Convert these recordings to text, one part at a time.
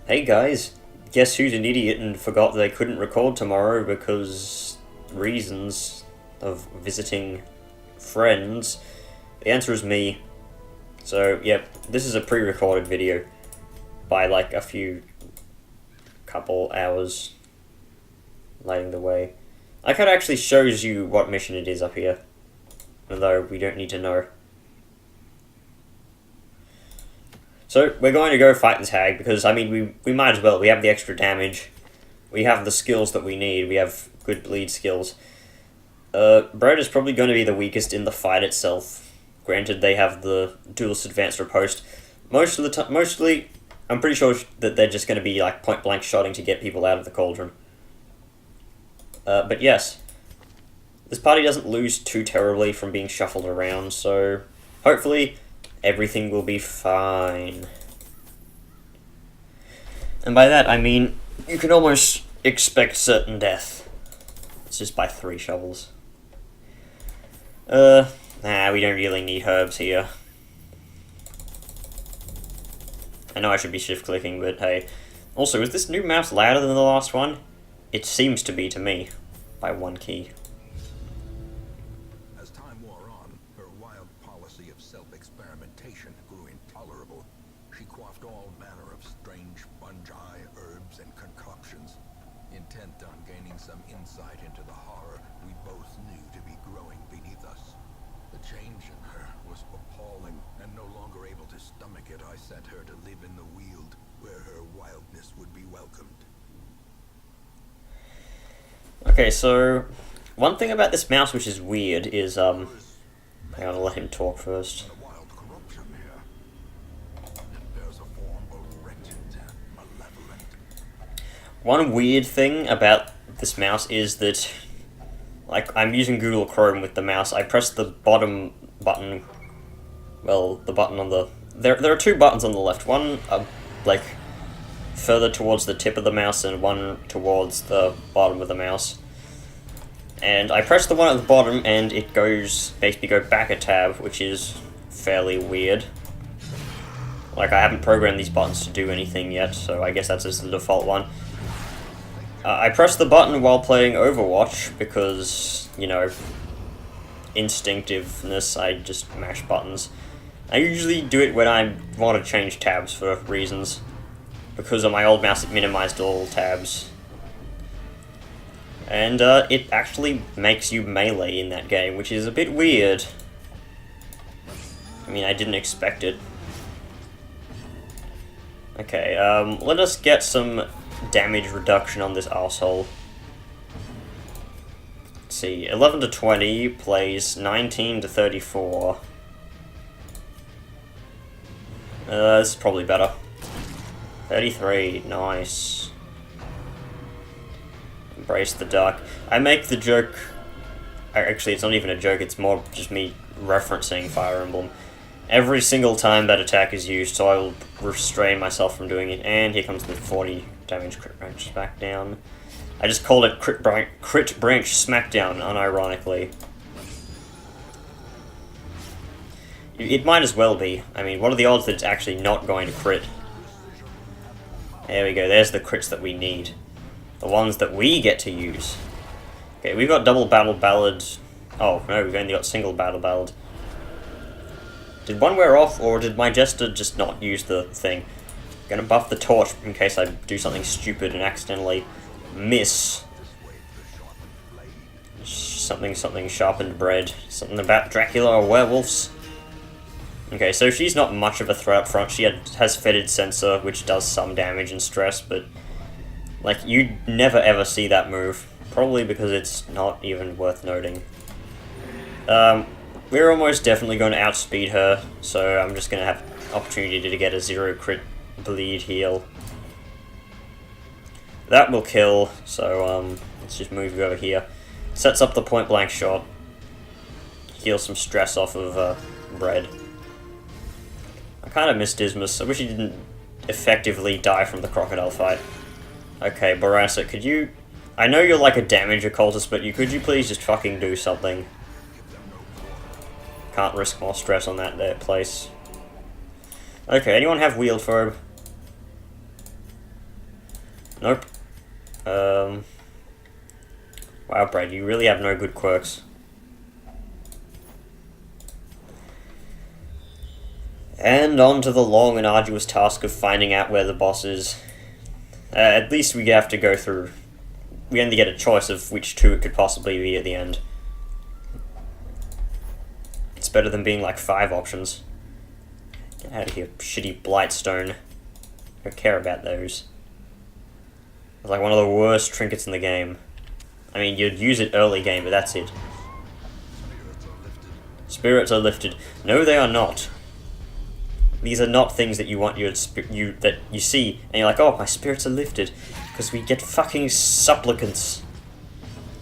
Hey guys, guess who's an idiot and forgot they couldn't record tomorrow because reasons of visiting friends? The answer is me. So, yep, this is a pre-recorded video by like a couple hours lighting the way. I kind of actually shows you what mission it is up here, although we don't need to know. So, we're going to go fight this hag, because, I mean, we might as well. We have the extra damage. We have the skills that we need. We have good bleed skills. Bread is probably going to be the weakest in the fight itself. Granted, they have the duelist advanced riposte. Mostly, I'm pretty sure that they're just going to be, like, point-blank shotting to get people out of the cauldron. But yes, this party doesn't lose too terribly from being shuffled around, so hopefully everything will be fine. And by that, I mean, you can almost expect certain death. It's just by 3 shovels. Nah, we don't really need herbs here. I know I should be shift-clicking, but hey. Also, is this new mouse louder than the last one? It seems to be to me, by 1 key. As time wore on, her wild policy of self-experimentation grew intolerable. She quaffed all manner of strange fungi, herbs, and concoctions. Intent on gaining some insight into the horror we both knew to be growing beneath us. The change in her was appalling, and no longer able to stomach it, I sent her to live in the Weald, where her wildness would be welcomed. Okay, so one thing about this mouse which is weird is, hang on, I'll let him talk first. One weird thing about this mouse is that, like, I'm using Google Chrome with the mouse. I press the bottom button, well, the button on the... There are 2 buttons on the left. One, like, further towards the tip of the mouse and one towards the bottom of the mouse. And I press the one at the bottom and it makes me go back a tab, which is fairly weird. Like, I haven't programmed these buttons to do anything yet, so I guess that's just the default one. I press the button while playing Overwatch because, you know, instinctiveness, I just mash buttons. I usually do it when I want to change tabs for reasons. Because on my old mouse it minimized all tabs. And it actually makes you melee in that game, which is a bit weird. I mean, I didn't expect it. Okay, let us get some damage reduction on this arsehole. Let's see, 11 to 20 plays 19 to 34. This is probably better. 33, nice. Embrace the dark. I make the joke... Actually, it's not even a joke, it's more just me referencing Fire Emblem. Every single time that attack is used, so I will restrain myself from doing it. And here comes the 40 damage crit branch smackdown. I just called it crit branch smackdown, unironically. It might as well be. I mean, what are the odds that it's actually not going to crit? There we go, there's the crits that we need. The ones that we get to use. Okay, we've got double battle ballad. Oh, no, we've only got single battle ballad. Did one wear off, or did my jester just not use the thing? Gonna buff the torch in case I do something stupid and accidentally miss. Something sharpened bread. Something about Dracula or werewolves. Okay, so she's not much of a threat up front. She has Fetid Sensor, which does some damage and stress, but, like, you'd never ever see that move. Probably because it's not even worth noting. We're almost definitely going to outspeed her, so I'm just going to have opportunity to get a 0 crit bleed heal. That will kill, so, let's just move over here. Sets up the point-blank shot. Heal some stress off of, bread. I kind of miss Dismas. I wish he didn't effectively die from the crocodile fight. Okay, Barassa, could you... I know you're like a damage occultist, but could you please just fucking do something? Can't risk more stress on that place. Okay, anyone have Wield Phobe? Nope. Wow, Brad, you really have no good quirks. And on to the long and arduous task of finding out where the boss is. At least we have to go through... We only get a choice of which two it could possibly be at the end. It's better than being like 5 options. Get out of here, shitty Blightstone. I don't care about those. It's like one of the worst trinkets in the game. I mean, you'd use it early game, but that's it. Spirits are lifted. No, they are not. These are not things that you want that you see, and you're like, oh, my spirits are lifted, because we get fucking supplicants.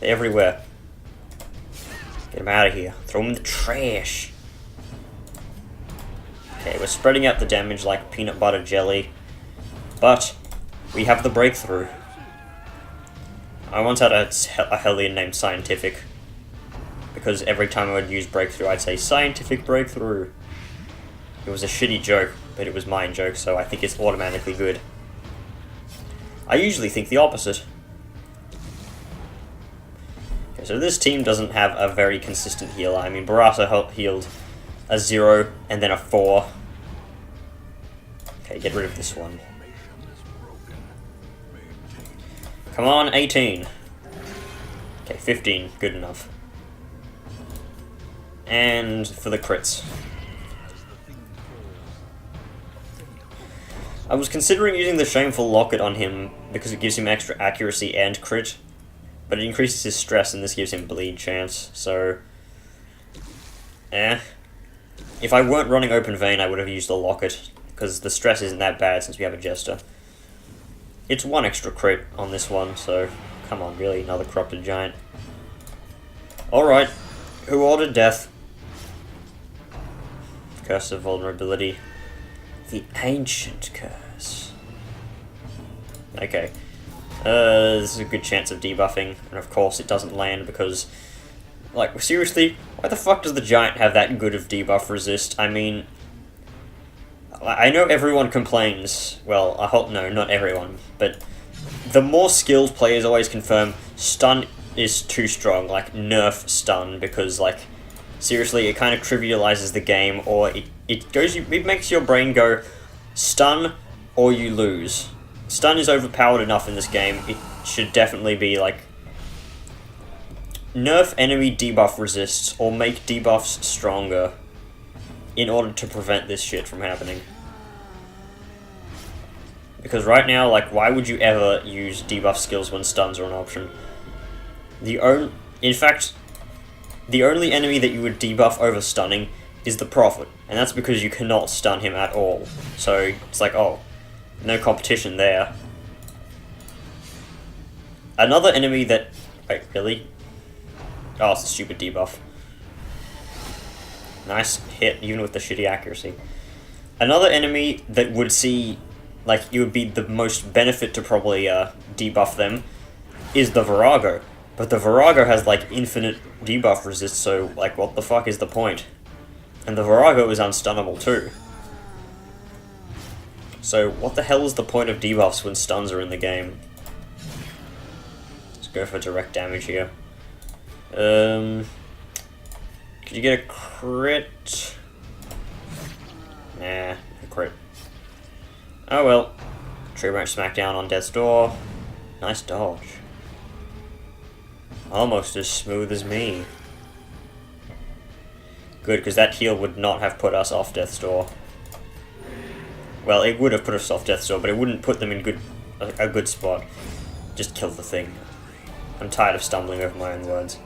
They're everywhere. Get them out of here. Throw them in the trash. Okay, we're spreading out the damage like peanut butter jelly, but we have the breakthrough. I once had a Hellion named Scientific, because every time I would use breakthrough, I'd say scientific breakthrough. It was a shitty joke, but it was my joke, so I think it's automatically good. I usually think the opposite. Okay, so this team doesn't have a very consistent healer. I mean, Barasa healed a 0 and then a 4. Okay, get rid of this one. Come on, 18. Okay, 15, good enough. And for the crits. I was considering using the Shameful Locket on him because it gives him extra accuracy and crit, but it increases his stress and this gives him bleed chance, so... If I weren't running Open Vein, I would have used the Locket, because the stress isn't that bad since we have a Jester. It's 1 extra crit on this one, so... Come on, really, another Corrupted Giant. Alright, who ordered death? Curse of Vulnerability. The Ancient Curse. Okay. This is a good chance of debuffing, and of course it doesn't land because... Like, seriously? Why the fuck does the Giant have that good of debuff resist? I mean... I know everyone complains... Well, I hope no, not everyone, but... The more skilled players always confirm stun is too strong, like nerf stun, because like... Seriously, it kind of trivializes the game, or it makes your brain go, stun, or you lose. Stun is overpowered enough in this game, it should definitely be like, nerf enemy debuff resists, or make debuffs stronger, in order to prevent this shit from happening. Because right now, like, why would you ever use debuff skills when stuns are an option? In fact... The only enemy that you would debuff over stunning is the Prophet, and that's because you cannot stun him at all. So, it's like, oh, no competition there. Another enemy that... Wait, really? Oh, it's a stupid debuff. Nice hit, even with the shitty accuracy. Another enemy that would see, like, it would be the most benefit to probably debuff them is the Virago. But the Virago has, like, infinite debuff resist, so, like, what the fuck is the point? And the Virago is unstunnable, too. So, what the hell is the point of debuffs when stuns are in the game? Let's go for direct damage here. Could you get a crit? Nah, a crit. Oh well. Tree Branch Smackdown on Death's Door. Nice dodge. Almost as smooth as me. Good, because that heal would not have put us off Death's Door. Well, it would have put us off Death's Door, but it wouldn't put them in a good spot. Just kill the thing. I'm tired of stumbling over my own words.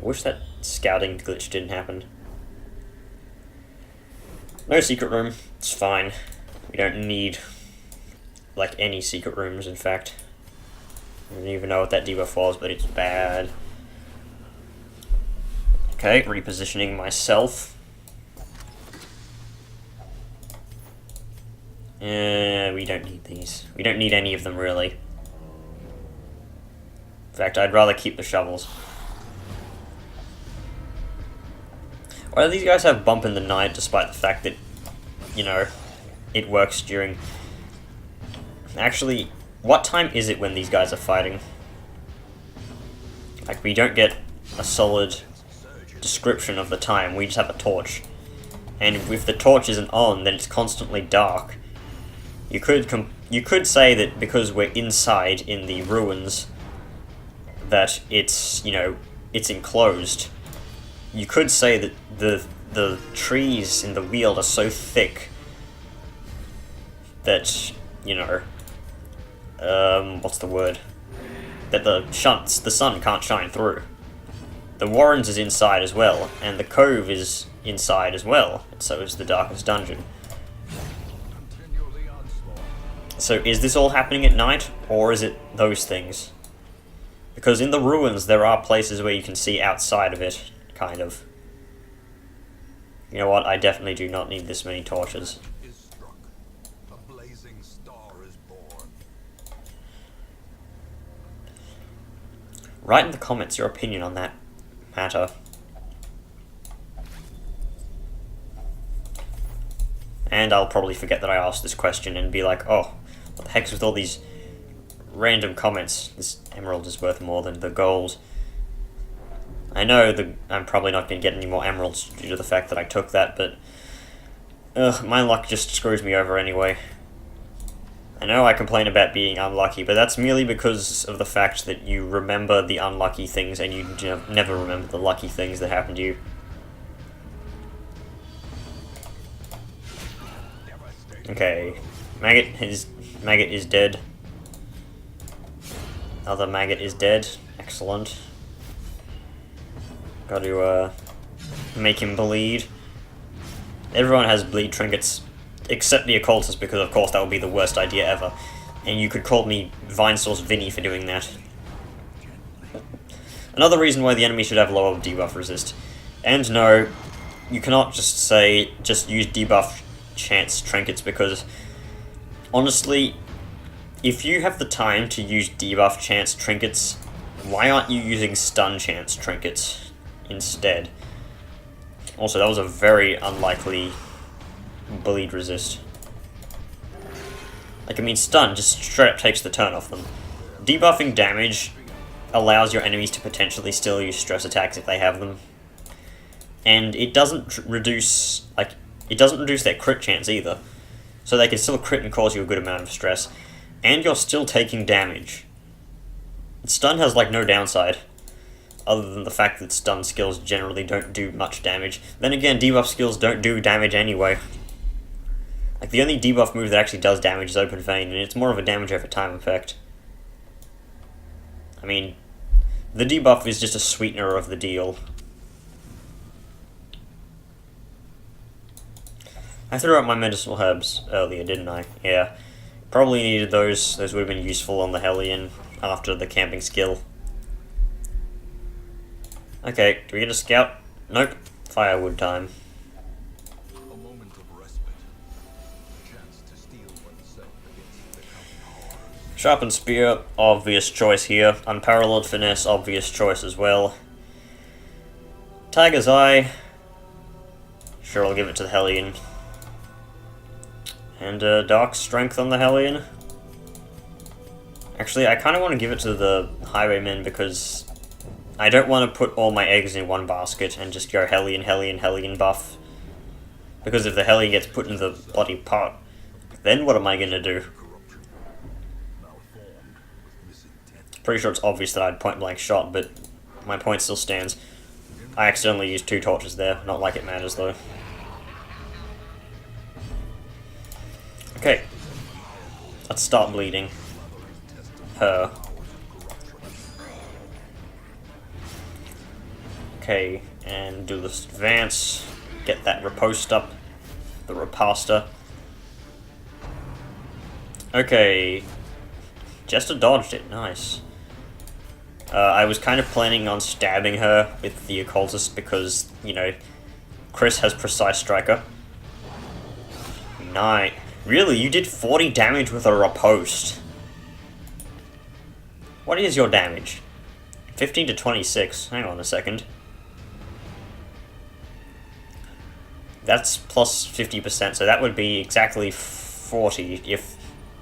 I wish that scouting glitch didn't happen. No secret room. It's fine. We don't need, like, any secret rooms, in fact. I don't even know what that debuff was, but it's bad. Okay, repositioning myself. We don't need these. We don't need any of them, really. In fact, I'd rather keep the shovels. Why do these guys have Bump in the Night, despite the fact that, you know, it works during Actually, what time is it when these guys are fighting? Like, we don't get a solid description of the time, we just have a torch. And if the torch isn't on, then it's constantly dark. You could say that because we're inside in the ruins, that it's, you know, it's enclosed. You could say that the trees in the Weald are so thick that, you know, what's the word? That the sun can't shine through. The Warrens is inside as well, and the Cove is inside as well, and so is the Darkest Dungeon. So is this all happening at night, or is it those things? Because in the ruins there are places where you can see outside of it, kind of. You know what, I definitely do not need this many torches. A blazing star is born. Write in the comments your opinion on that matter. And I'll probably forget that I asked this question and be like, oh, what the heck's with all these random comments? This emerald is worth more than the gold. I know I'm probably not going to get any more emeralds due to the fact that I took that, but my luck just screws me over anyway. I know I complain about being unlucky, but that's merely because of the fact that you remember the unlucky things and you never remember the lucky things that happen to you. Okay, maggot is dead. Other maggot is dead. Excellent. Got to make him bleed. Everyone has bleed trinkets, except the occultist, because of course that would be the worst idea ever. And you could call me Vinesource Vinny for doing that. Another reason why the enemy should have lower debuff resist. And no, you cannot just use debuff chance trinkets, because honestly, if you have the time to use debuff chance trinkets, why aren't you using stun chance trinkets instead? Also, that was a very unlikely bleed resist. Like, I mean, stun just straight up takes the turn off them. Debuffing damage allows your enemies to potentially still use stress attacks if they have them. And it doesn't reduce, their crit chance either. So they can still crit and cause you a good amount of stress. And you're still taking damage. Stun has, like, no downside, other than the fact that stun skills generally don't do much damage. Then again, debuff skills don't do damage anyway. Like, the only debuff move that actually does damage is Open Vein, and it's more of a damage over time effect. I mean, the debuff is just a sweetener of the deal. I threw out my medicinal herbs earlier, didn't I? Yeah. Probably needed those. Those would have been useful on the Hellion after the camping skill. Okay, do we get a scout? Nope. Firewood time. A moment of respite. A chance to steel oneself against the coming horrors. Sharpened Spear, obvious choice here. Unparalleled Finesse, obvious choice as well. Tiger's Eye. Sure, I'll give it to the Hellion. And Dark Strength on the Hellion. Actually, I kind of want to give it to the Highwaymen because I don't want to put all my eggs in one basket and just go Hellion, Hellion, Hellion buff. Because if the Hellion gets put in the bloody pot, then what am I going to do? Pretty sure it's obvious that I had point blank shot, but my point still stands. I accidentally used 2 torches there, not like it matters though. Okay, let's start bleeding her. Okay, and do this advance, get that riposte up, the riposta. Okay, Jester dodged it, nice. I was kind of planning on stabbing her with the occultist because, you know, Chris has Precise Striker. Nice. Really, you did 40 damage with a riposte. What is your damage? 15 to 26. Hang on a second. That's plus 50%, so that would be exactly 40 if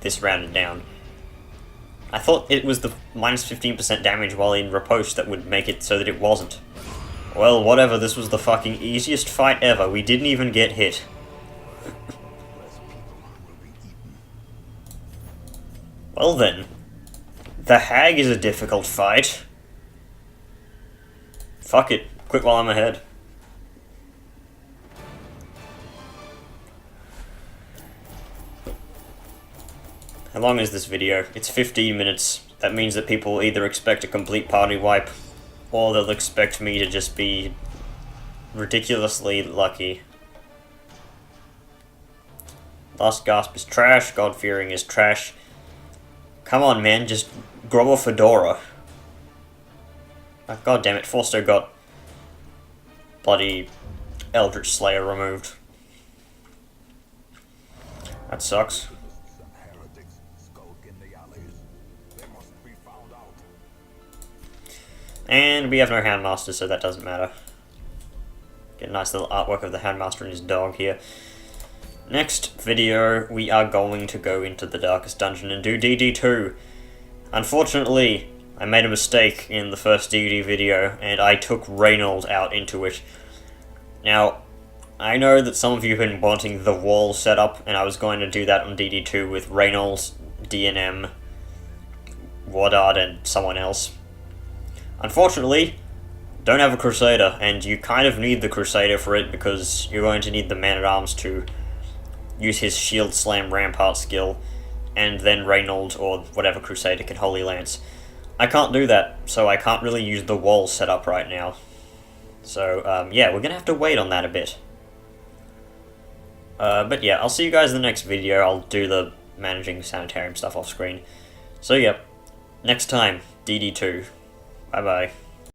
this rounded down. I thought it was the minus 15% damage while in riposte that would make it so that it wasn't. Well, whatever, this was the fucking easiest fight ever. We didn't even get hit. Well then, the hag is a difficult fight. Fuck it, quit while I'm ahead. How long is this video? It's 15 minutes. That means that people either expect a complete party wipe, or they'll expect me to just be ridiculously lucky. Last Gasp is trash, God-fearing is trash. Come on, man, just grow a fedora. Oh, God damn it, Forsto got bloody Eldritch Slayer removed. That sucks. And we have no Houndmaster, so that doesn't matter. Get a nice little artwork of the Houndmaster and his dog here. Next video, we are going to go into the Darkest Dungeon and do DD2. Unfortunately, I made a mistake in the first DD video, and I took Reynold out into it. Now, I know that some of you have been wanting the wall setup, and I was going to do that on DD2 with Reynold, DNM, Wardard, and someone else. Unfortunately, don't have a Crusader, and you kind of need the Crusader for it because you're going to need the Man-at-Arms to use his Shield Slam Rampart skill, and then Reynold or whatever Crusader can Holy Lance. I can't do that, so I can't really use the wall setup right now. So, yeah, we're gonna have to wait on that a bit. But yeah, I'll see you guys in the next video. I'll do the managing sanitarium stuff off screen. So yeah, next time, DD2. Bye-bye.